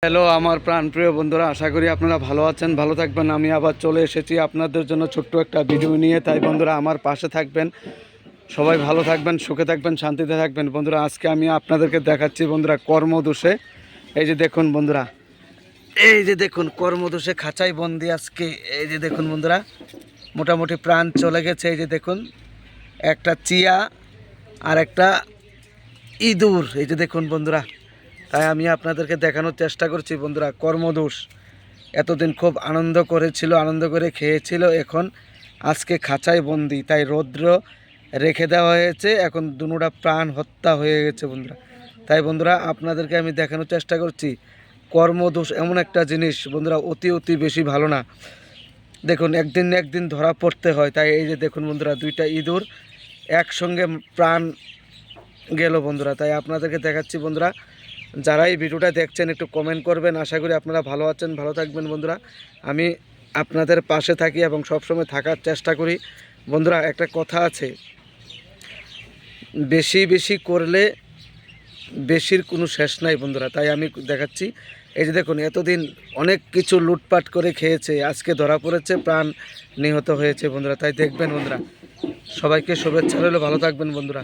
Hello আমার প্রাণপ্রিয় বন্ধুরা, আশা করি আপনারা ভালো আছেন, ভালো থাকবেন। আমি আবার চলে এসেছি আপনাদের জন্য ছোট্ট একটা ভিডিও নিয়ে। তাই বন্ধুরা আমার পাশে থাকবেন, সবাই ভালো থাকবেন, সুখে থাকবেন, শান্তিতে থাকবেন। বন্ধুরা আজকে আমি আপনাদেরকে দেখাচ্ছি বন্ধুরা কর্মদোষে। এই যে দেখুন বন্ধুরা, এই যে দেখুন কর্মদোষে খাঁচাই বন্দি আজকে। এই যে দেখুন বন্ধুরা, মোটামুটি প্রাণ চলে গেছে। এই যে দেখুন একটা চিয়া আর একটা ইঁদুর। এই যে দেখুন বন্ধুরা, তাই আমি আপনাদেরকে দেখানোর চেষ্টা করছি বন্ধুরা কর্মদোষ। এতদিন খুব আনন্দ করেছিল, আনন্দ করে খেয়েছিল, এখন আজকে খাঁচায় বন্দি। তাই রৌদ্র রেখে দেওয়া হয়েছে, এখন দুনোটা প্রাণ হত্যা হয়ে গেছে বন্ধুরা। তাই বন্ধুরা আপনাদেরকে আমি দেখানোর চেষ্টা করছি কর্মদোষ এমন একটা জিনিস বন্ধুরা, অতি বেশি ভালো না। দেখুন একদিন না একদিন ধরা পড়তে হয়। তাই এই যে দেখুন বন্ধুরা, দুইটা ইঁদুর একসঙ্গে প্রাণ গেল বন্ধুরা। তাই আপনাদেরকে দেখাচ্ছি বন্ধুরা, যারা এই ভিডিওটা দেখছেন একটু কমেন্ট করবেন। আশা করি আপনারা ভালো আছেন, ভালো থাকবেন বন্ধুরা। আমি আপনাদের পাশে থাকি এবং সবসময় থাকার চেষ্টা করি বন্ধুরা। একটা কথা আছে, বেশি করলে বেশির কোনো শেষ নাই বন্ধুরা। তাই আমি দেখাচ্ছি, এই যে দেখুন এতদিন অনেক কিছু লুটপাট করে খেয়েছে, আজকে ধরা পড়েছে, প্রাণ নিহত হয়েছে বন্ধুরা। তাই দেখবেন বন্ধুরা, সবাইকে শুভেচ্ছা রইল, ভালো থাকবেন বন্ধুরা।